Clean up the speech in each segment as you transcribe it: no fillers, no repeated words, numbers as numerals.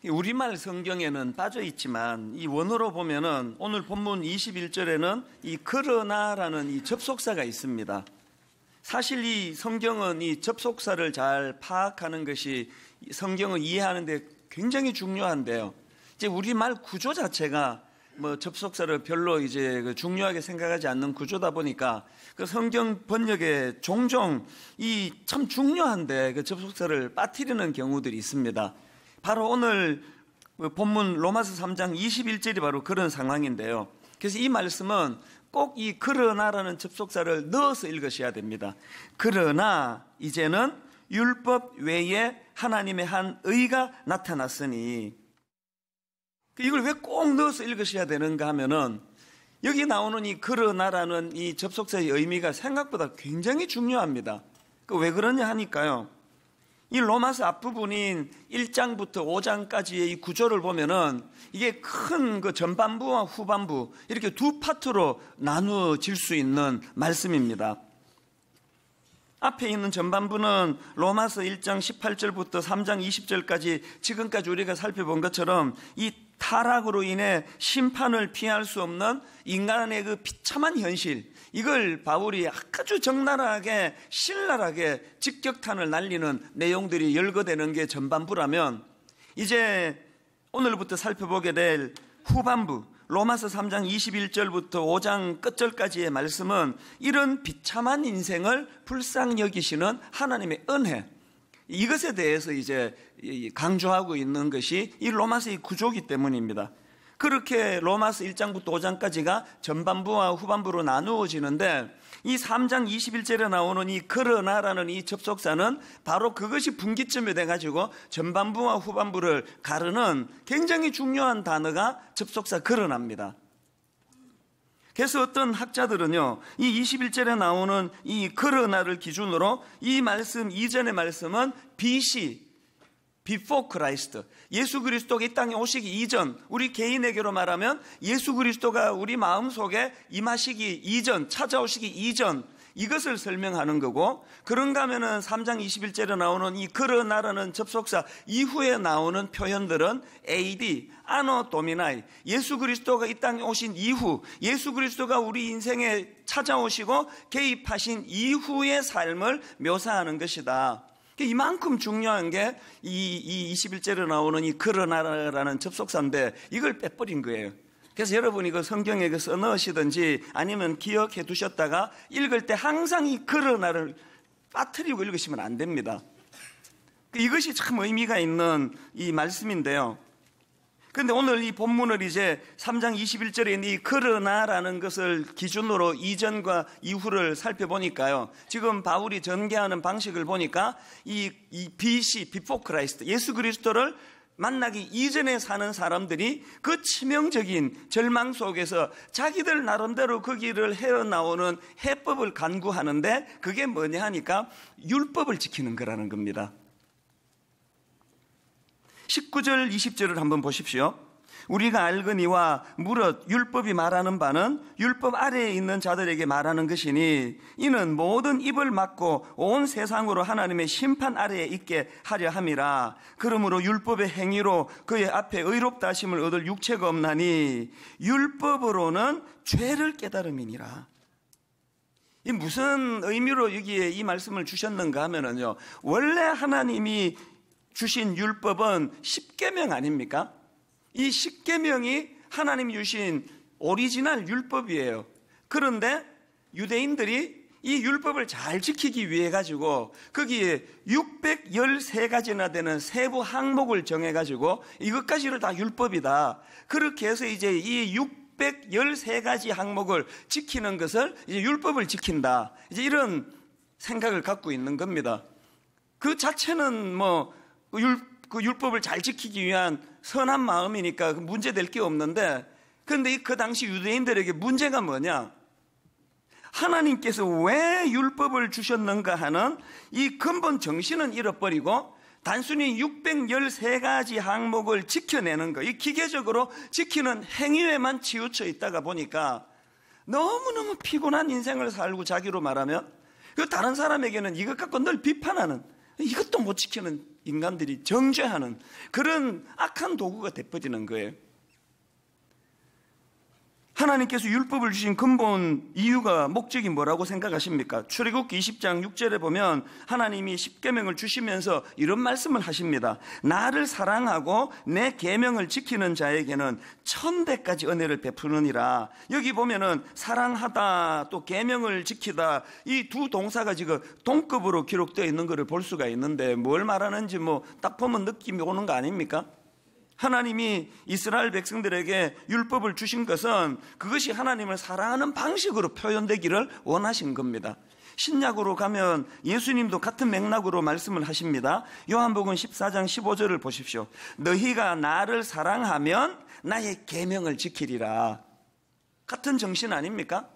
우리말 성경에는 빠져 있지만 이 원어로 보면은 오늘 본문 21절에는 이 그러나라는 이 접속사가 있습니다. 사실 이 성경은 이 접속사를 잘 파악하는 것이 성경을 이해하는 데 굉장히 중요한데요. 이제 우리말 구조 자체가 뭐 접속사를 별로 이제 중요하게 생각하지 않는 구조다 보니까 그 성경 번역에 종종 이 참 중요한데 그 접속사를 빠뜨리는 경우들이 있습니다. 바로 오늘 본문 로마서 3장 21절이 바로 그런 상황인데요. 그래서 이 말씀은 꼭 이 그러나라는 접속사를 넣어서 읽으셔야 됩니다. 그러나 이제는 율법 외에 하나님의 한 의가 나타났으니, 이걸 왜 꼭 넣어서 읽으셔야 되는가 하면은 여기 나오는 이 그러나라는 이 접속사의 의미가 생각보다 굉장히 중요합니다. 왜 그러냐 하니까요, 이 로마서 앞부분인 1장부터 5장까지의 이 구조를 보면은 이게 큰 그 전반부와 후반부 이렇게 두 파트로 나누어질 수 있는 말씀입니다. 앞에 있는 전반부는 로마서 1장 18절부터 3장 20절까지 지금까지 우리가 살펴본 것처럼 이 타락으로 인해 심판을 피할 수 없는 인간의 그 비참한 현실, 이걸 바울이 아주 적나라하게 신랄하게 직격탄을 날리는 내용들이 열거되는 게 전반부라면, 이제 오늘부터 살펴보게 될 후반부 로마서 3장 21절부터 5장 끝절까지의 말씀은 이런 비참한 인생을 불쌍히 여기시는 하나님의 은혜, 이것에 대해서 이제 강조하고 있는 것이 이 로마서의 구조이기 때문입니다. 그렇게 로마서 1장부터 5장까지가 전반부와 후반부로 나누어지는데, 이 3장 21절에 나오는 이 그러나라는 이 접속사는 바로 그것이 분기점이 돼가지고 전반부와 후반부를 가르는 굉장히 중요한 단어가 접속사 그러나입니다. 그래서 어떤 학자들은요, 이 21절에 나오는 이 그러나를 기준으로 이 말씀 이전의 말씀은 BC, Before Christ, 예수 그리스도가 이 땅에 오시기 이전, 우리 개인에게로 말하면 예수 그리스도가 우리 마음속에 임하시기 이전, 찾아오시기 이전, 이것을 설명하는 거고, 그런가 하면은 3장 21절에 나오는 이 그러나라는 접속사 이후에 나오는 표현들은 AD, 아노 도미나이, 예수 그리스도가 이 땅에 오신 이후, 예수 그리스도가 우리 인생에 찾아오시고 개입하신 이후의 삶을 묘사하는 것이다. 이만큼 중요한 게 이 21절에 나오는 이 그러나라는 접속사인데 이걸 빼버린 거예요. 그래서 여러분이 그 성경에 써 넣으시든지 아니면 기억해 두셨다가 읽을 때 항상 이 그러나를 빠뜨리고 읽으시면 안 됩니다. 이것이 참 의미가 있는 이 말씀인데요. 그런데 오늘 이 본문을 이제 3장 21절에 있는 이 그러나라는 것을 기준으로 이전과 이후를 살펴보니까요, 지금 바울이 전개하는 방식을 보니까 이 BC, Before Christ, 예수 그리스도를 만나기 이전에 사는 사람들이 그 치명적인 절망 속에서 자기들 나름대로 그 길을 헤어나오는 해법을 간구하는데, 그게 뭐냐 하니까 율법을 지키는 거라는 겁니다. 19절 20절을 한번 보십시오. 우리가 알거니와 무릇 율법이 말하는 바는 율법 아래에 있는 자들에게 말하는 것이니, 이는 모든 입을 막고 온 세상으로 하나님의 심판 아래에 있게 하려 함이라. 그러므로 율법의 행위로 그의 앞에 의롭다 하심을 얻을 육체가 없나니 율법으로는 죄를 깨달음이니라. 이 무슨 의미로 여기에 이 말씀을 주셨는가 하면은요, 원래 하나님이 주신 율법은 십계명 아닙니까? 이 십계명이 하나님이 주신 오리지널 율법이에요. 그런데 유대인들이 이 율법을 잘 지키기 위해 가지고 거기에 613가지나 되는 세부 항목을 정해 가지고 이것까지를 다 율법이다. 그렇게 해서 이제 이 613가지 항목을 지키는 것을 이제 율법을 지킨다. 이제 이런 생각을 갖고 있는 겁니다. 그 자체는 그 율법을 잘 지키기 위한 선한 마음이니까 문제될 게 없는데, 그런데 그 당시 유대인들에게 문제가 뭐냐? 하나님께서 왜 율법을 주셨는가 하는 이 근본 정신은 잃어버리고 단순히 613가지 항목을 지켜내는 거, 이 기계적으로 지키는 행위에만 치우쳐 있다가 보니까 너무너무 피곤한 인생을 살고, 자기로 말하면 다른 사람에게는 이것 갖고 늘 비판하는, 이것도 못 지키는 인간들이 정죄하는 그런 악한 도구가 돼버리는 거예요. 하나님께서 율법을 주신 근본 이유가, 목적이 뭐라고 생각하십니까? 출애굽기 20장 6절에 보면 하나님이 십계명을 주시면서 이런 말씀을 하십니다. 나를 사랑하고 내 계명을 지키는 자에게는 1000배까지 은혜를 베푸느니라. 여기 보면은 사랑하다 또 계명을 지키다, 이 두 동사가 지금 동급으로 기록되어 있는 것을 볼 수가 있는데, 뭘 말하는지 딱 보면 느낌이 오는 거 아닙니까? 하나님이 이스라엘 백성들에게 율법을 주신 것은 그것이 하나님을 사랑하는 방식으로 표현되기를 원하신 겁니다. 신약으로 가면 예수님도 같은 맥락으로 말씀을 하십니다. 요한복음 14장 15절을 보십시오. 너희가 나를 사랑하면 나의 계명을 지키리라. 같은 정신 아닙니까?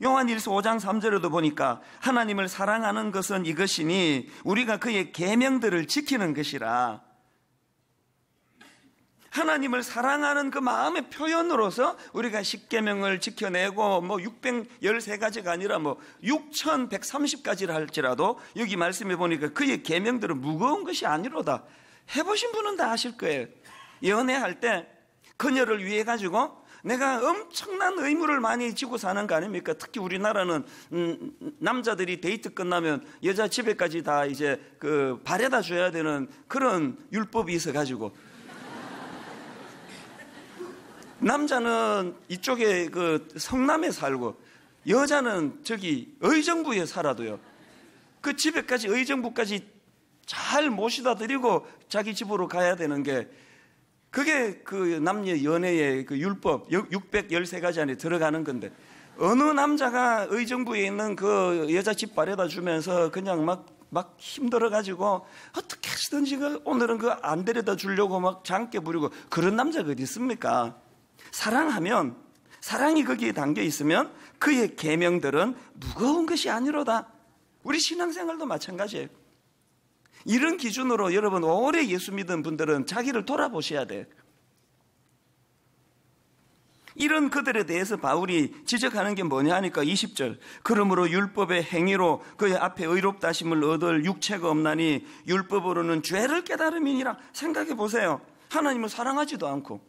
요한일서 5장 3절에도 보니까 하나님을 사랑하는 것은 이것이니 우리가 그의 계명들을 지키는 것이라. 하나님을 사랑하는 그 마음의 표현으로서 우리가 십계명을 지켜내고 613가지가 아니라 6130가지를 할지라도 여기 말씀해 보니까 그의 계명들은 무거운 것이 아니로다. 해보신 분은 다 아실 거예요. 연애할 때 그녀를 위해 가지고 내가 엄청난 의무를 많이 지고 사는 거 아닙니까? 특히 우리나라는 남자들이 데이트 끝나면 여자 집에까지 다 이제 바래다 줘야 되는 그런 율법이 있어 가지고, 남자는 이쪽에 성남에 살고 여자는 저기 의정부에 살아도요, 그 집에까지 의정부까지 잘 모시다 드리고 자기 집으로 가야 되는 게, 그게 남녀 연애의 율법 613가지 안에 들어가는 건데, 어느 남자가 의정부에 있는 그 여자 집 바래다 주면서 그냥 막 힘들어가지고 어떻게 하시든지 오늘은 안 데려다 주려고 막 장깨 부리고 그런 남자가 어디 있습니까? 사랑하면, 사랑이 거기에 담겨 있으면 그의 계명들은 무거운 것이 아니로다. 우리 신앙생활도 마찬가지예요. 이런 기준으로 여러분 오래 예수 믿은 분들은 자기를 돌아보셔야 돼요. 이런 그들에 대해서 바울이 지적하는 게 뭐냐 하니까 20절, 그러므로 율법의 행위로 그의 앞에 의롭다 하심을 얻을 육체가 없나니 율법으로는 죄를 깨달음이니라. 생각해 보세요. 하나님을 사랑하지도 않고,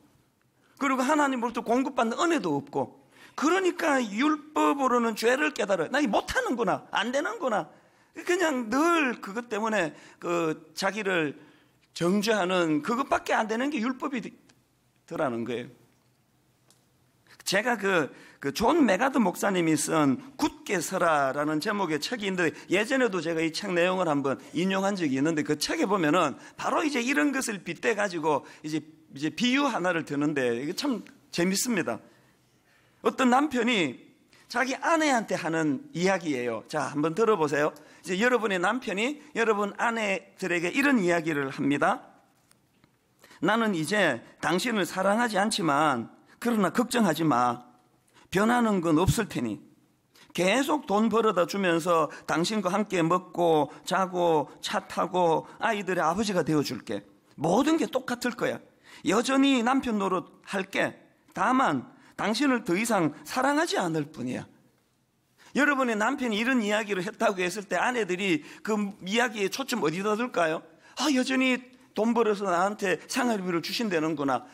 그리고 하나님으로부터 공급받는 은혜도 없고, 그러니까 율법으로는 죄를 깨달아요. 나 이거 못하는구나, 안 되는구나. 그냥 늘 그것 때문에 자기를 정죄하는 그것밖에 안 되는 게 율법이더라는 거예요. 제가 존 메가드 목사님이 쓴 굳게 서라라는 제목의 책이 있는데, 예전에도 제가 이 책 내용을 한번 인용한 적이 있는데, 그 책에 보면은 바로 이제 이런 것을 빗대 가지고 이제 비유 하나를 드는데 이게 참 재밌습니다. 어떤 남편이 자기 아내한테 하는 이야기예요. 자, 한번 들어보세요. 이제 여러분의 남편이 여러분 아내들에게 이런 이야기를 합니다. 나는 이제 당신을 사랑하지 않지만, 그러나 걱정하지 마. 변하는 건 없을 테니 계속 돈 벌어다 주면서 당신과 함께 먹고 자고 차 타고 아이들의 아버지가 되어줄게. 모든 게 똑같을 거야. 여전히 남편 노릇 할게. 다만 당신을 더 이상 사랑하지 않을 뿐이야. 여러분의 남편이 이런 이야기를 했다고 했을 때 아내들이 그 이야기에 초점 어디다 둘까요? 여전히 돈 벌어서 나한테 생활비를 주신다는구나.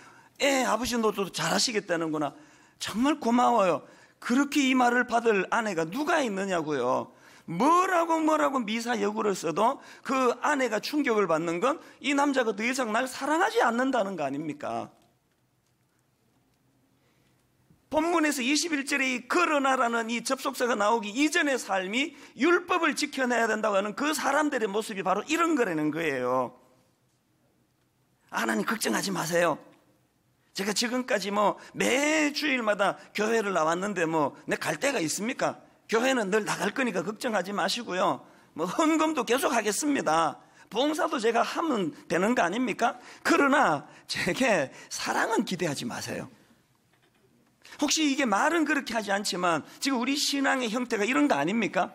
아버지 노릇도 잘하시겠다는구나. 정말 고마워요. 그렇게 이 말을 받을 아내가 누가 있느냐고요. 뭐라고 미사여구를 써도 그 아내가 충격을 받는 건 이 남자가 더 이상 날 사랑하지 않는다는 거 아닙니까? 본문에서 21절에 이 그러나라는 이 접속사가 나오기 이전의 삶이 율법을 지켜내야 된다고 하는 그 사람들의 모습이 바로 이런 거라는 거예요. 하나님 걱정하지 마세요. 제가 지금까지 매 주일마다 교회를 나왔는데 내 갈 데가 있습니까? 교회는 늘 나갈 거니까 걱정하지 마시고요. 헌금도 계속 하겠습니다. 봉사도 제가 하면 되는 거 아닙니까? 그러나 제게 사랑은 기대하지 마세요. 혹시 이게 말은 그렇게 하지 않지만 지금 우리 신앙의 형태가 이런 거 아닙니까?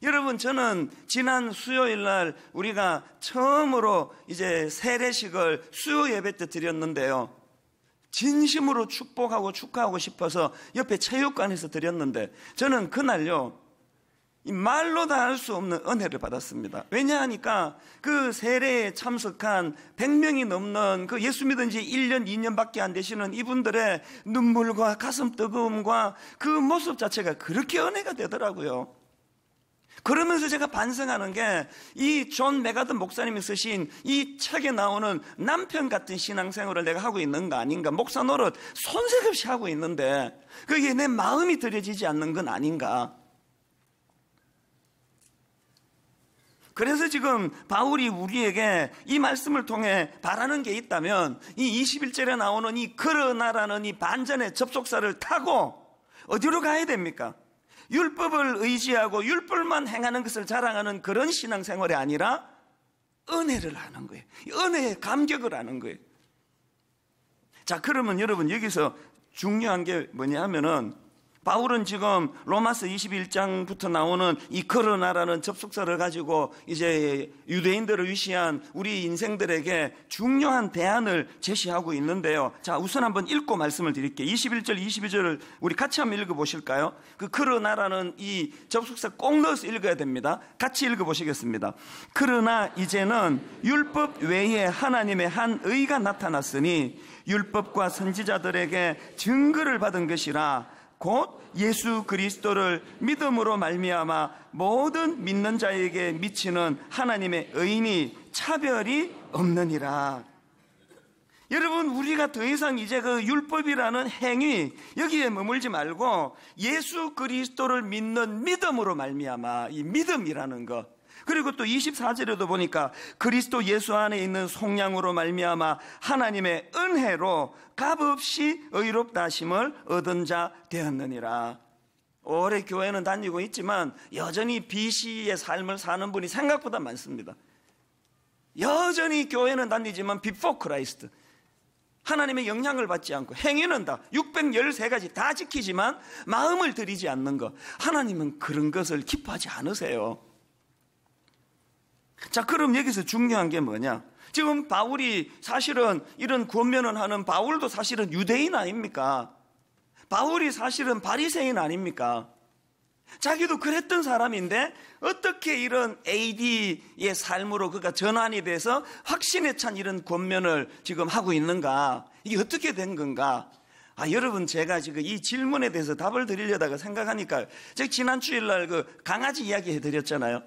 여러분, 저는 지난 수요일 날 우리가 처음으로 이제 세례식을 수요 예배 때 드렸는데요. 진심으로 축복하고 축하하고 싶어서 옆에 체육관에서 드렸는데, 저는 그날요 이 말로 다 할 수 없는 은혜를 받았습니다. 왜냐하니까 그 세례에 참석한 100명이 넘는 그 예수 믿은 지 1년, 2년밖에 안 되시는 이분들의 눈물과 가슴 뜨거움과 그 모습 자체가 그렇게 은혜가 되더라고요. 그러면서 제가 반성하는 게 이 존 메가든 목사님이 쓰신 이 책에 나오는 남편 같은 신앙생활을 내가 하고 있는 거 아닌가, 목사 노릇 손색 없이 하고 있는데 그게 내 마음이 들여지지 않는 건 아닌가. 그래서 지금 바울이 우리에게 이 말씀을 통해 바라는 게 있다면 이 21절에 나오는 이 그러나라는 이 반전의 접속사를 타고 어디로 가야 됩니까? 율법을 의지하고 율법만 행하는 것을 자랑하는 그런 신앙생활이 아니라 은혜를 하는 거예요. 은혜에 감격을 하는 거예요. 자, 그러면 여러분 여기서 중요한 게 뭐냐 하면은 바울은 지금 로마서 21장부터 나오는 이 그러나라는 접속사를 가지고 이제 유대인들을 위시한 우리 인생들에게 중요한 대안을 제시하고 있는데요. 자, 우선 한번 읽고 말씀을 드릴게요. 21절, 22절을 우리 같이 한번 읽어보실까요? 그 그러나라는 이 접속사 꼭 넣어서 읽어야 됩니다. 같이 읽어보시겠습니다. 그러나 이제는 율법 외에 하나님의 한 의가 나타났으니 율법과 선지자들에게 증거를 받은 것이라 곧 예수 그리스도를 믿음으로 말미암아 모든 믿는 자에게 미치는 하나님의 의인이 차별이 없느니라. 여러분, 우리가 더 이상 이제 그 율법이라는 행위 여기에 머물지 말고 예수 그리스도를 믿는 믿음으로 말미암아, 이 믿음이라는 것, 그리고 또 24절에도 보니까 그리스도 예수 안에 있는 속량으로 말미암아 하나님의 은혜로 값없이 의롭다 하심을 얻은 자 되었느니라. 오래 교회는 다니고 있지만 여전히 비시의 삶을 사는 분이 생각보다 많습니다. 여전히 교회는 다니지만 before Christ, 하나님의 영향을 받지 않고 행위는 다 613가지 다 지키지만 마음을 들이지 않는 것, 하나님은 그런 것을 기뻐하지 않으세요. 자, 그럼 여기서 중요한 게 뭐냐? 지금 바울이 사실은 이런 권면을 하는 바울도 사실은 유대인 아닙니까? 바울이 사실은 바리새인 아닙니까? 자기도 그랬던 사람인데 어떻게 이런 AD의 삶으로 그가 전환이 돼서 확신에 찬 이런 권면을 지금 하고 있는가? 이게 어떻게 된 건가? 여러분, 제가 지금 이 질문에 대해서 답을 드리려다가 생각하니까 제가 지난 주일날 그 강아지 이야기 해드렸잖아요.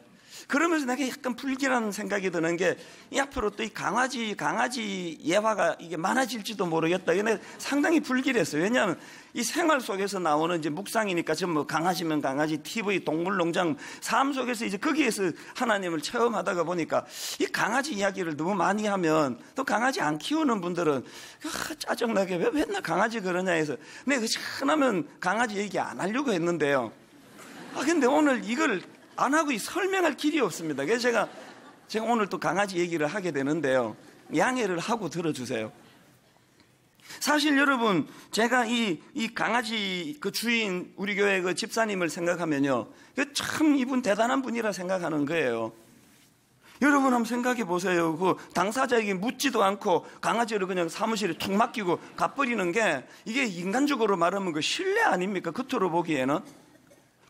그러면서 내가 약간 불길한 생각이 드는 게 이 앞으로 또 이 강아지 예화가 이게 많아질지도 모르겠다. 이게 상당히 불길했어요. 왜냐하면 이 생활 속에서 나오는 이제 묵상이니까 지금 뭐 강아지면 강아지, TV, 동물농장, 삶 속에서 이제 거기에서 하나님을 체험하다가 보니까 이 강아지 이야기를 너무 많이 하면 또 강아지 안 키우는 분들은 짜증나게 왜 맨날 강아지 그러냐 해서 내가 하나면 강아지 얘기 안 하려고 했는데요. 근데 오늘 이걸 안 하고 설명할 길이 없습니다. 그래서 제가 오늘 또 강아지 얘기를 하게 되는데요. 양해를 하고 들어주세요. 사실 여러분, 제가 이 강아지 그 주인, 우리 교회 그 집사님을 생각하면요, 참 이분 대단한 분이라 생각하는 거예요. 여러분 한번 생각해 보세요. 그 당사자에게 묻지도 않고 강아지를 그냥 사무실에 툭 맡기고 가버리는 게 이게 인간적으로 말하면 그 신뢰 아닙니까? 겉으로 보기에는.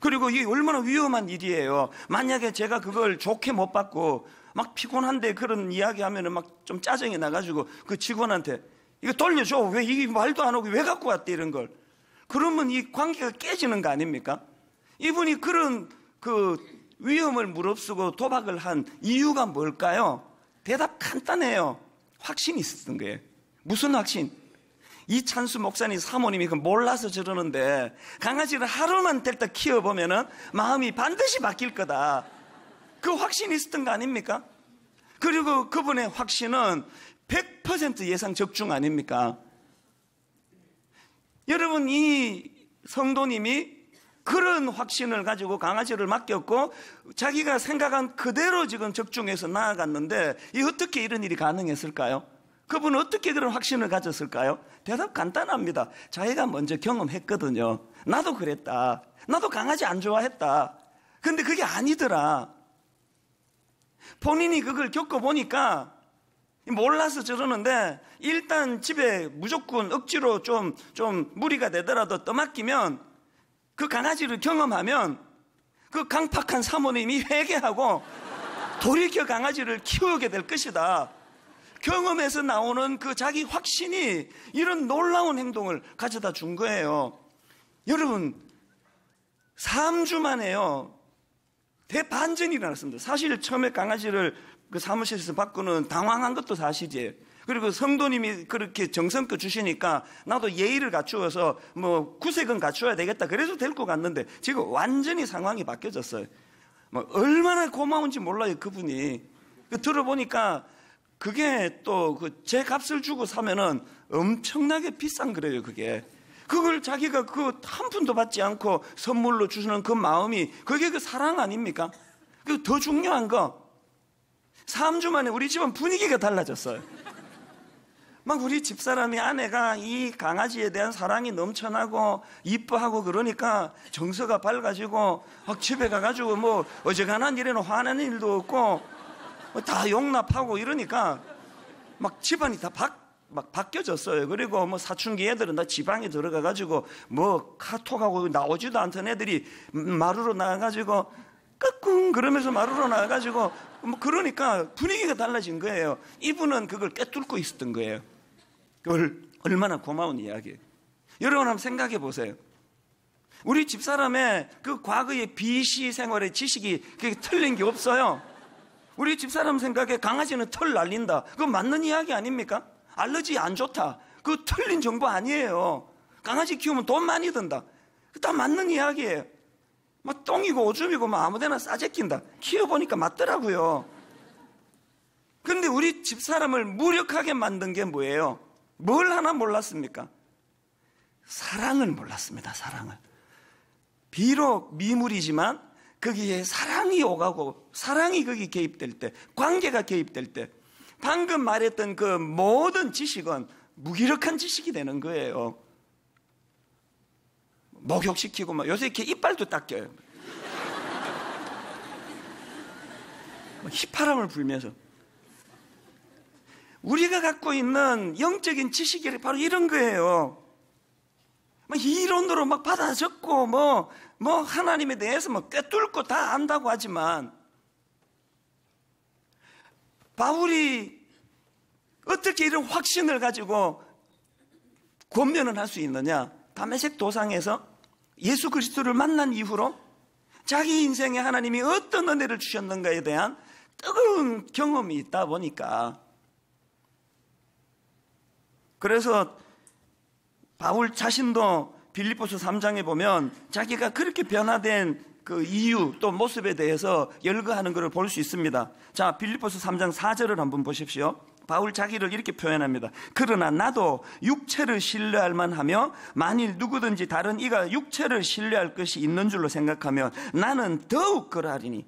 그리고 이게 얼마나 위험한 일이에요. 만약에 제가 그걸 좋게 못 받고 막 피곤한데 그런 이야기 하면은 막 좀 짜증이 나가지고 그 직원한테 이거 돌려줘. 왜 이게 말도 안 하고 왜 갖고 왔대 이런 걸. 그러면 이 관계가 깨지는 거 아닙니까? 이분이 그런 그 위험을 무릅쓰고 도박을 한 이유가 뭘까요? 대답 간단해요. 확신이 있었던 거예요. 무슨 확신? 이찬수 목사님 사모님이 그 몰라서 저러는데 강아지를 하루만 데리다 키워보면은 마음이 반드시 바뀔 거다. 그 확신이 있었던 거 아닙니까? 그리고 그분의 확신은 100% 예상 적중 아닙니까? 여러분, 이 성도님이 그런 확신을 가지고 강아지를 맡겼고 자기가 생각한 그대로 지금 적중해서 나아갔는데 이 어떻게 이런 일이 가능했을까요? 그분은 어떻게 그런 확신을 가졌을까요? 대답 간단합니다. 자기가 먼저 경험했거든요. 나도 그랬다. 나도 강아지 안 좋아했다. 근데 그게 아니더라. 본인이 그걸 겪어보니까 몰라서 저러는데 일단 집에 무조건 억지로 좀 무리가 되더라도 떠맡기면 그 강아지를 경험하면 그 강팍한 사모님이 회개하고 돌이켜 강아지를 키우게 될 것이다. 경험에서 나오는 그 자기 확신이 이런 놀라운 행동을 가져다 준 거예요. 여러분, 3주 만에요, 대반전이 일어났습니다. 사실 처음에 강아지를 그 사무실에서 바꾸는 당황한 것도 사실이에요. 그리고 성도님이 그렇게 정성껏 주시니까 나도 예의를 갖추어서 뭐 구색은 갖추어야 되겠다, 그래서 데리고 갔는데 지금 완전히 상황이 바뀌어졌어요. 뭐 얼마나 고마운지 몰라요, 그분이. 들어보니까 그게 또 그 제 값을 주고 사면은 엄청나게 비싼 거래요, 그게. 그걸 자기가 그 한 푼도 받지 않고 선물로 주시는 그 마음이, 그게 그 사랑 아닙니까? 그리고 더 중요한 거, 3주 만에 우리 집은 분위기가 달라졌어요. 막 우리 집사람이, 아내가 이 강아지에 대한 사랑이 넘쳐나고 이뻐하고 그러니까 정서가 밝아지고 막 집에 가가지고 뭐 어지간한 일에는 화내는 일도 없고 다 용납하고 이러니까 막 집안이 다 막 바뀌어졌어요. 그리고 뭐 사춘기 애들은 다 지방에 들어가가지고 뭐 카톡하고 나오지도 않던 애들이 마루로 나가가지고 끄꿍 그러면서 마루로 나가가지고 뭐 그러니까 분위기가 달라진 거예요. 이분은 그걸 꿰뚫고 있었던 거예요. 그걸 얼마나 고마운 이야기예요. 여러분 한번 생각해 보세요. 우리 집사람의 그 과거의 비시 생활의 지식이 그게 틀린 게 없어요. 우리 집사람 생각에 강아지는 털 날린다, 그거 맞는 이야기 아닙니까? 알러지 안 좋다, 그거 틀린 정보 아니에요. 강아지 키우면 돈 많이 든다, 그거 다 맞는 이야기예요. 막 똥이고 오줌이고 막 아무데나 싸제낀다, 키워보니까 맞더라고요. 그런데 우리 집사람을 무력하게 만든 게 뭐예요? 뭘 하나 몰랐습니까? 사랑을 몰랐습니다. 사랑을. 비록 미물이지만 거기에 사랑이 오가고 사랑이 거기 개입될 때, 관계가 개입될 때 방금 말했던 그 모든 지식은 무기력한 지식이 되는 거예요. 목욕시키고 막 요새 이렇게 이빨도 닦여요. 휘파람을 불면서. 우리가 갖고 있는 영적인 지식이 바로 이런 거예요. 막 이론으로 막 받아 적고 뭐 하나님에 대해서 뭐 꿰뚫고 다 안다고 하지만, 바울이 어떻게 이런 확신을 가지고 권면을 할 수 있느냐? 다메섹 도상에서 예수 그리스도를 만난 이후로 자기 인생에 하나님이 어떤 은혜를 주셨는가에 대한 뜨거운 경험이 있다 보니까, 그래서 바울 자신도 빌립보서 3장에 보면 자기가 그렇게 변화된 그 이유 또 모습에 대해서 열거하는 것을 볼 수 있습니다. 자, 빌립보서 3장 4절을 한번 보십시오. 바울 자기를 이렇게 표현합니다. 그러나 나도 육체를 신뢰할 만하며 만일 누구든지 다른 이가 육체를 신뢰할 것이 있는 줄로 생각하면 나는 더욱 그러하리니,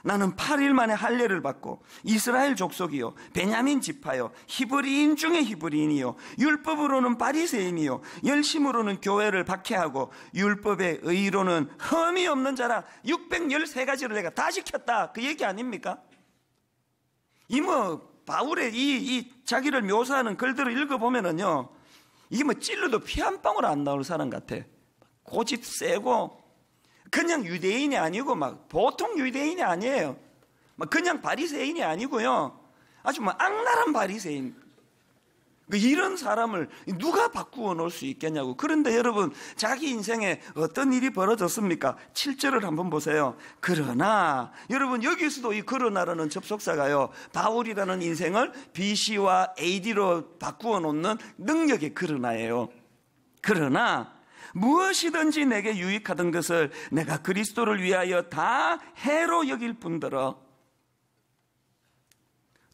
나는 8일 만에 할례를 받고 이스라엘 족속이요 베냐민 지파요 히브리인 중에 히브리인이요 율법으로는 바리새인이요 열심으로는 교회를 박해하고 율법의 의로는 흠이 없는 자라 613가지를 내가 다 지켰다, 그 얘기 아닙니까? 이 바울의 이 자기를 묘사하는 글들을 읽어보면은요, 이게 찔러도 피 한 방울 안 나올 사람 같아. 고집 세고 그냥 유대인이 아니고 막 보통 유대인이 아니에요. 막 그냥 바리새인이 아니고요, 아주 악랄한 바리새인. 이런 사람을 누가 바꾸어 놓을 수 있겠냐고. 그런데 여러분, 자기 인생에 어떤 일이 벌어졌습니까? 7절을 한번 보세요. 그러나, 여러분 여기서도 이 그러나라는 접속사가요, 바울이라는 인생을 BC와 AD로 바꾸어 놓는 능력의 그러나예요. 그러나 무엇이든지 내게 유익하던 것을 내가 그리스도를 위하여 다 해로 여길 뿐더러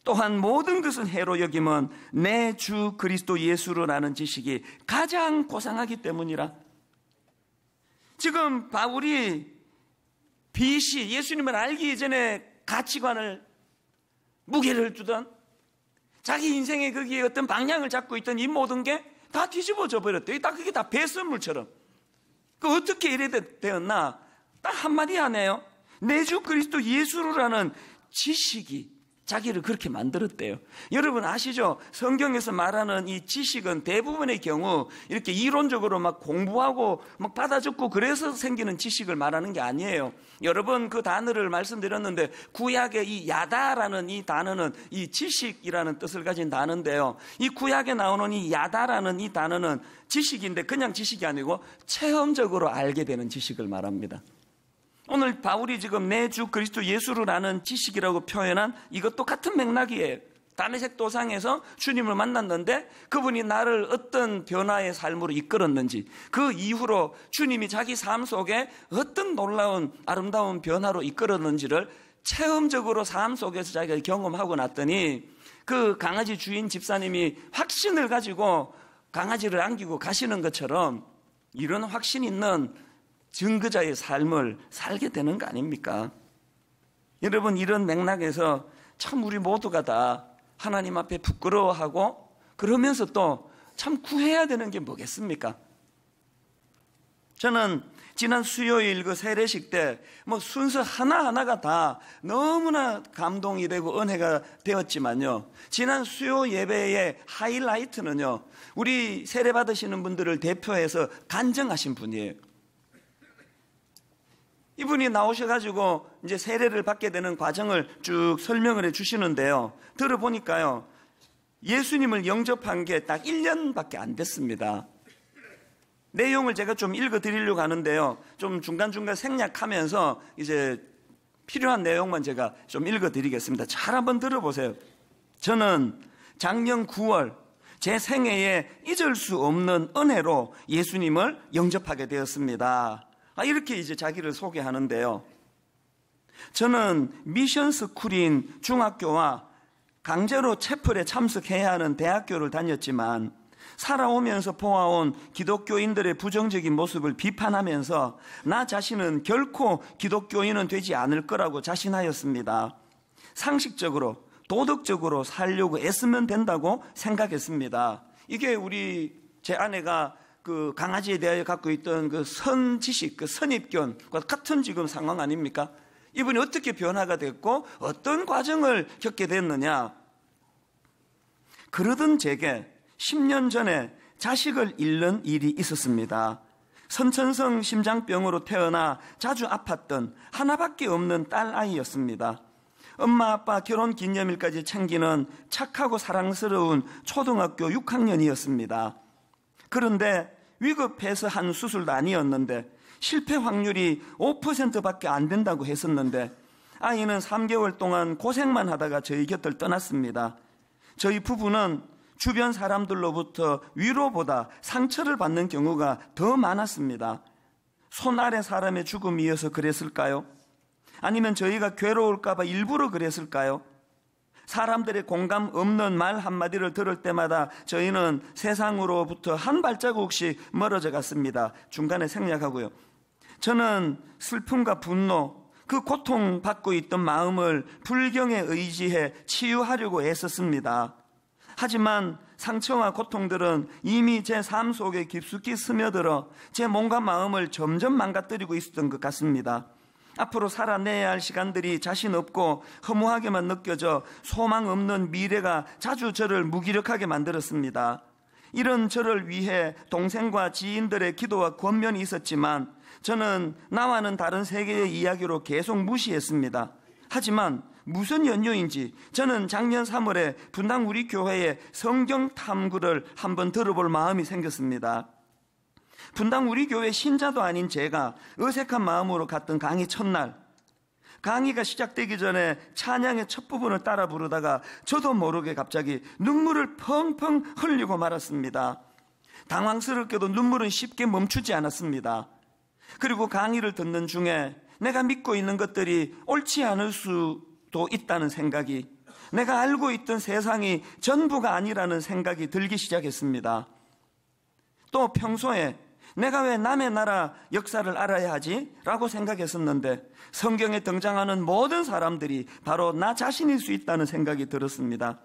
또한 모든 것은 해로 여김은 내 주 그리스도 예수로라는 지식이 가장 고상하기 때문이라. 지금 바울이 BC, 예수님을 알기 이전에 가치관을 무게를 두던, 자기 인생의 거기에 어떤 방향을 잡고 있던 이 모든 게 다 뒤집어져 버렸대요. 그게 다 배설물처럼. 어떻게 이래 되었나? 딱 한마디 하네요. 내 주 그리스도 예수로라는 지식이, 자기를 그렇게 만들었대요. 여러분 아시죠? 성경에서 말하는 이 지식은 대부분의 경우 이렇게 이론적으로 막 공부하고 막 받아 적고 그래서 생기는 지식을 말하는 게 아니에요. 여러 번 그 단어를 말씀드렸는데 구약의 이 야다라는 이 단어는 이 지식이라는 뜻을 가진 단어인데요. 이 구약에 나오는 이 야다라는 이 단어는 지식인데 그냥 지식이 아니고 체험적으로 알게 되는 지식을 말합니다. 오늘 바울이 지금 내 주 그리스도 예수를 아는 지식이라고 표현한 이것도 같은 맥락이에요. 다메섹 도상에서 주님을 만났는데 그분이 나를 어떤 변화의 삶으로 이끌었는지, 그 이후로 주님이 자기 삶 속에 어떤 놀라운 아름다운 변화로 이끌었는지를 체험적으로 삶 속에서 자기가 경험하고 났더니 그 강아지 주인 집사님이 확신을 가지고 강아지를 안기고 가시는 것처럼 이런 확신 있는 증거자의 삶을 살게 되는 거 아닙니까? 여러분, 이런 맥락에서 참 우리 모두가 다 하나님 앞에 부끄러워하고 그러면서 또 참 구해야 되는 게 뭐겠습니까? 저는 지난 수요일 그 세례식 때 뭐 순서 하나하나가 다 너무나 감동이 되고 은혜가 되었지만요, 지난 수요 예배의 하이라이트는요, 우리 세례 받으시는 분들을 대표해서 간증하신 분이에요. 이분이 나오셔가지고 이제 세례를 받게 되는 과정을 쭉 설명을 해 주시는데요, 들어보니까요, 예수님을 영접한 게 딱 1년밖에 안 됐습니다. 내용을 제가 좀 읽어 드리려고 하는데요, 좀 중간중간 생략하면서 이제 필요한 내용만 제가 좀 읽어 드리겠습니다. 잘 한번 들어보세요. 저는 작년 9월 제 생애에 잊을 수 없는 은혜로 예수님을 영접하게 되었습니다. 이렇게 이제 자기를 소개하는데요, 저는 미션 스쿨인 중학교와 강제로 채플에 참석해야 하는 대학교를 다녔지만 살아오면서 보아온 기독교인들의 부정적인 모습을 비판하면서 나 자신은 결코 기독교인은 되지 않을 거라고 자신하였습니다. 상식적으로 도덕적으로 살려고 애쓰면 된다고 생각했습니다. 이게 제 아내가 그 강아지에 대하여 갖고 있던 그 선지식, 그 선입견과 같은 지금 상황 아닙니까? 이분이 어떻게 변화가 됐고 어떤 과정을 겪게 됐느냐? 그러던 제게 10년 전에 자식을 잃는 일이 있었습니다. 선천성 심장병으로 태어나 자주 아팠던 하나밖에 없는 딸아이였습니다. 엄마 아빠 결혼 기념일까지 챙기는 착하고 사랑스러운 초등학교 6학년이었습니다. 그런데 위급해서 한 수술도 아니었는데 실패 확률이 5%밖에 안 된다고 했었는데 아이는 3개월 동안 고생만 하다가 저희 곁을 떠났습니다. 저희 부부는 주변 사람들로부터 위로보다 상처를 받는 경우가 더 많았습니다. 손 아래 사람의 죽음이어서 그랬을까요? 아니면 저희가 괴로울까 봐 일부러 그랬을까요? 사람들의 공감 없는 말 한마디를 들을 때마다 저희는 세상으로부터 한 발자국씩 멀어져 갔습니다. 중간에 생략하고요. 저는 슬픔과 분노, 그 고통받고 있던 마음을 불경에 의지해 치유하려고 애썼습니다. 하지만 상처와 고통들은 이미 제 삶 속에 깊숙이 스며들어 제 몸과 마음을 점점 망가뜨리고 있었던 것 같습니다. 앞으로 살아내야 할 시간들이 자신 없고 허무하게만 느껴져 소망 없는 미래가 자주 저를 무기력하게 만들었습니다. 이런 저를 위해 동생과 지인들의 기도와 권면이 있었지만 저는 나와는 다른 세계의 이야기로 계속 무시했습니다. 하지만 무슨 연유인지 저는 작년 3월에 분당 우리 교회에 성경 탐구를 한번 들어볼 마음이 생겼습니다. 분당 우리 교회 신자도 아닌 제가 어색한 마음으로 갔던 강의 첫날, 강의가 시작되기 전에 찬양의 첫 부분을 따라 부르다가 저도 모르게 갑자기 눈물을 펑펑 흘리고 말았습니다. 당황스럽게도 눈물은 쉽게 멈추지 않았습니다. 그리고 강의를 듣는 중에 내가 믿고 있는 것들이 옳지 않을 수도 있다는 생각이, 내가 알고 있던 세상이 전부가 아니라는 생각이 들기 시작했습니다. 또 평소에 내가 왜 남의 나라 역사를 알아야 하지? 라고 생각했었는데 성경에 등장하는 모든 사람들이 바로 나 자신일 수 있다는 생각이 들었습니다.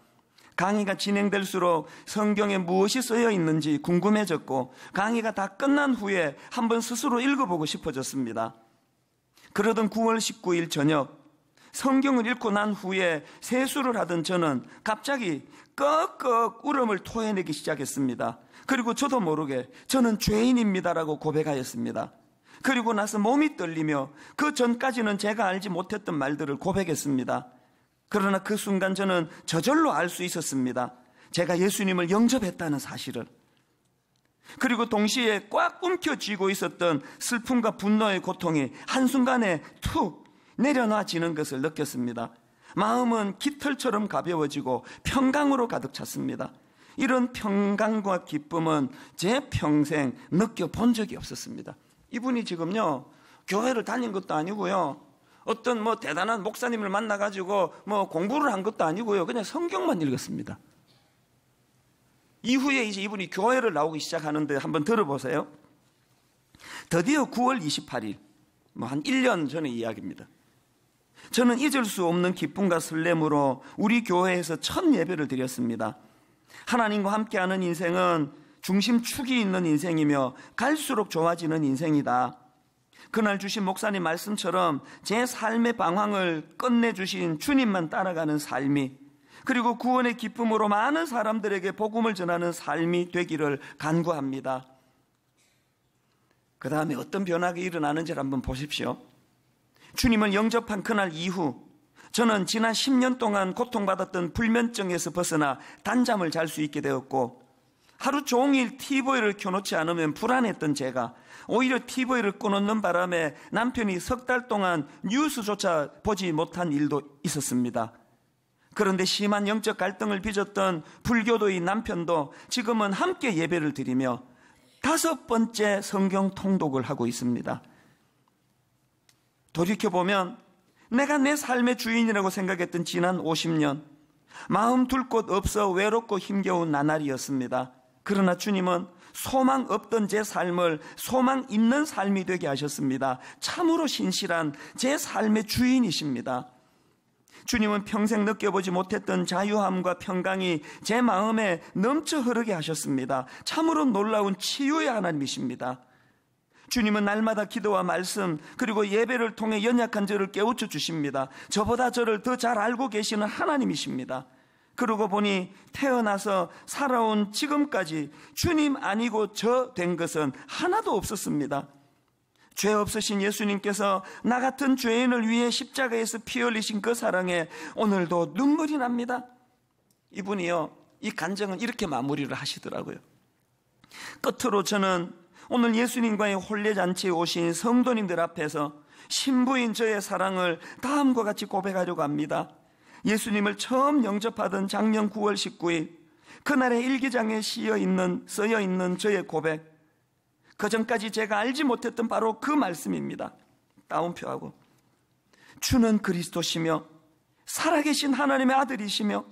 강의가 진행될수록 성경에 무엇이 쓰여 있는지 궁금해졌고 강의가 다 끝난 후에 한번 스스로 읽어보고 싶어졌습니다. 그러던 9월 19일 저녁, 성경을 읽고 난 후에 세수를 하던 저는 갑자기 꺽꺽 울음을 토해내기 시작했습니다. 그리고 저도 모르게 저는 죄인입니다라고 고백하였습니다. 그리고 나서 몸이 떨리며 그 전까지는 제가 알지 못했던 말들을 고백했습니다. 그러나 그 순간 저는 저절로 알 수 있었습니다. 제가 예수님을 영접했다는 사실을. 그리고 동시에 꽉 움켜쥐고 있었던 슬픔과 분노의 고통이 한순간에 툭 내려놔지는 것을 느꼈습니다. 마음은 깃털처럼 가벼워지고 평강으로 가득 찼습니다. 이런 평강과 기쁨은 제 평생 느껴본 적이 없었습니다. 이분이 지금요, 교회를 다닌 것도 아니고요, 어떤 대단한 목사님을 만나가지고 공부를 한 것도 아니고요, 그냥 성경만 읽었습니다. 이후에 이제 이분이 교회를 나오기 시작하는데 한번 들어보세요. 드디어 9월 28일, 한 1년 전의 이야기입니다. 저는 잊을 수 없는 기쁨과 설렘으로 우리 교회에서 첫 예배를 드렸습니다. 하나님과 함께하는 인생은 중심축이 있는 인생이며 갈수록 좋아지는 인생이다. 그날 주신 목사님 말씀처럼 제 삶의 방황을 끝내주신 주님만 따라가는 삶이, 그리고 구원의 기쁨으로 많은 사람들에게 복음을 전하는 삶이 되기를 간구합니다. 그 다음에 어떤 변화가 일어나는지를 한번 보십시오. 주님을 영접한 그날 이후 저는 지난 10년 동안 고통받았던 불면증에서 벗어나 단잠을 잘 수 있게 되었고, 하루 종일 TV를 켜놓지 않으면 불안했던 제가 오히려 TV를 꺼놓는 바람에 남편이 석 달 동안 뉴스조차 보지 못한 일도 있었습니다. 그런데 심한 영적 갈등을 빚었던 불교도의 남편도 지금은 함께 예배를 드리며 5번째 성경 통독을 하고 있습니다. 돌이켜보면 내가 내 삶의 주인이라고 생각했던 지난 50년, 마음 둘 곳 없어 외롭고 힘겨운 나날이었습니다. 그러나 주님은 소망 없던 제 삶을 소망 있는 삶이 되게 하셨습니다. 참으로 신실한 제 삶의 주인이십니다. 주님은 평생 느껴보지 못했던 자유함과 평강이 제 마음에 넘쳐 흐르게 하셨습니다. 참으로 놀라운 치유의 하나님이십니다. 주님은 날마다 기도와 말씀 그리고 예배를 통해 연약한 저를 깨우쳐 주십니다. 저보다 저를 더 잘 알고 계시는 하나님이십니다. 그러고 보니 태어나서 살아온 지금까지 주님 아니고 저 된 것은 하나도 없었습니다. 죄 없으신 예수님께서 나 같은 죄인을 위해 십자가에서 피 흘리신 그 사랑에 오늘도 눈물이 납니다. 이분이요, 이 간증은 이렇게 마무리를 하시더라고요. 끝으로 저는 오늘 예수님과의 혼례잔치에 오신 성도님들 앞에서 신부인 저의 사랑을 다음과 같이 고백하려고 합니다. 예수님을 처음 영접하던 작년 9월 19일 그날의 일기장에 쓰여 있는 저의 고백, 그전까지 제가 알지 못했던 바로 그 말씀입니다. 따옴표하고, 주는 그리스도시며 살아계신 하나님의 아들이시며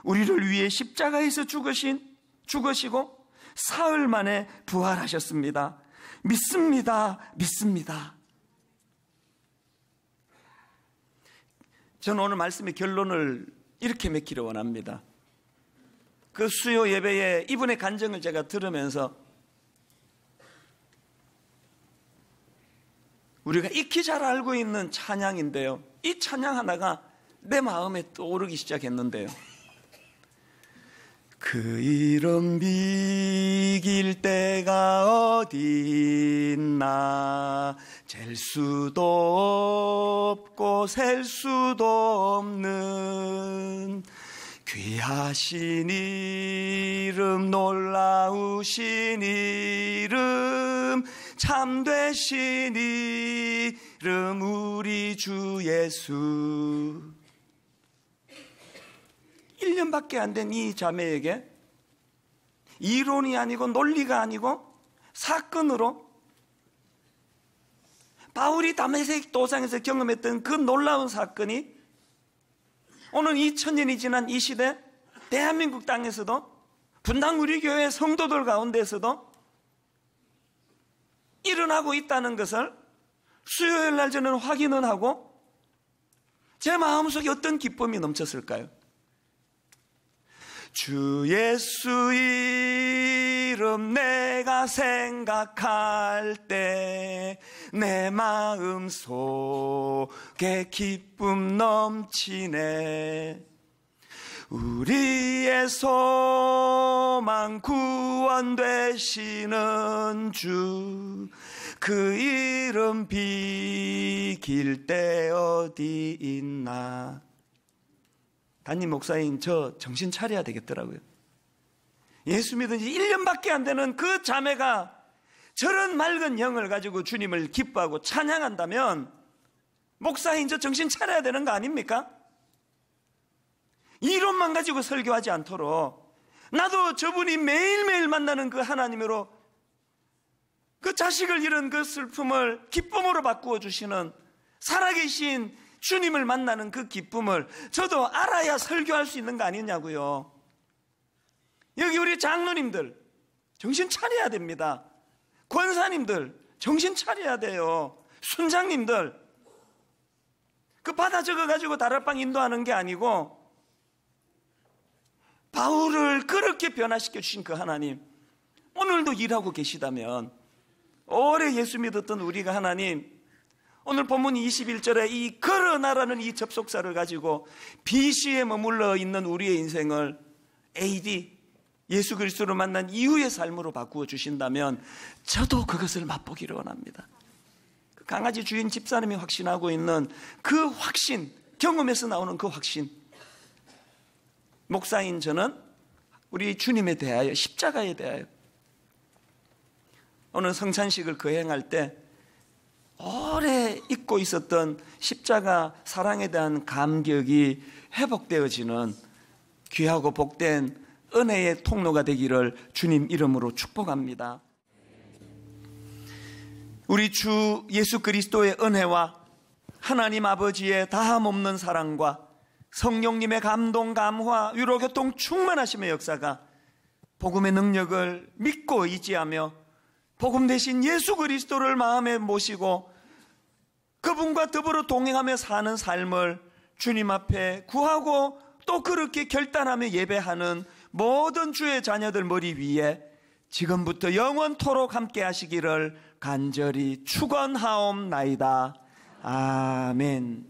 우리를 위해 십자가에서 죽으시고 사흘 만에 부활하셨습니다. 믿습니다. 믿습니다. 저는 오늘 말씀의 결론을 이렇게 맺기를 원합니다. 그 수요 예배에 이분의 간증을 제가 들으면서 우리가 익히 잘 알고 있는 찬양인데요, 이 찬양 하나가 내 마음에 떠오르기 시작했는데요. 그 이름 비길 때가 어디 있나, 잴 수도 없고 셀 수도 없는 귀하신 이름, 놀라우신 이름, 참되신 이름, 우리 주 예수. 1년밖에 안 된 이 자매에게 이론이 아니고 논리가 아니고 사건으로 바울이 다메섹 도상에서 경험했던 그 놀라운 사건이 오늘 2000년이 지난 이 시대 대한민국 땅에서도 분당 우리 교회 성도들 가운데서도 일어나고 있다는 것을 수요일 날 저는 확인은 하고 제 마음속에 어떤 기쁨이 넘쳤을까요? 주 예수 이름 내가 생각할 때 내 마음 속에 기쁨 넘치네. 우리의 소망 구원 되시는 주, 그 이름 비길 때 어디 있나. 담임 목사님, 저 정신 차려야 되겠더라고요. 예수 믿은 지 1년밖에 안 되는 그 자매가 저런 맑은 영을 가지고 주님을 기뻐하고 찬양한다면 목사님, 저 정신 차려야 되는 거 아닙니까? 이론만 가지고 설교하지 않도록 나도 저분이 매일매일 만나는 그 하나님으로 그 자식을 잃은 그 슬픔을 기쁨으로 바꾸어 주시는 살아계신 주님을 만나는 그 기쁨을 저도 알아야 설교할 수 있는 거 아니냐고요. 여기 우리 장로님들 정신 차려야 됩니다. 권사님들 정신 차려야 돼요. 순장님들 그 받아 적어가지고 다락방 인도하는 게 아니고 바울을 그렇게 변화시켜 주신 그 하나님 오늘도 일하고 계시다면, 오래 예수 믿었던 우리가 하나님 오늘 본문 21절에 이 그러나라는 이 접속사를 가지고 BC에 머물러 있는 우리의 인생을 AD 예수 그리스도를 만난 이후의 삶으로 바꾸어 주신다면 저도 그것을 맛보기를 원합니다. 그 강아지 주인 집사님이 확신하고 있는 그 확신, 경험에서 나오는 그 확신, 목사인 저는 우리 주님에 대하여, 십자가에 대하여 오늘 성찬식을 거행할 때 오래 잊고 있었던 십자가 사랑에 대한 감격이 회복되어지는 귀하고 복된 은혜의 통로가 되기를 주님 이름으로 축복합니다. 우리 주 예수 그리스도의 은혜와 하나님 아버지의 다함없는 사랑과 성령님의 감동, 감화, 위로, 교통, 충만하심의 역사가 복음의 능력을 믿고 의지하며 복음 대신 예수 그리스도를 마음에 모시고 그분과 더불어 동행하며 사는 삶을 주님 앞에 구하고 또 그렇게 결단하며 예배하는 모든 주의 자녀들 머리 위에 지금부터 영원토록 함께 하시기를 간절히 축원하옵나이다. 아멘.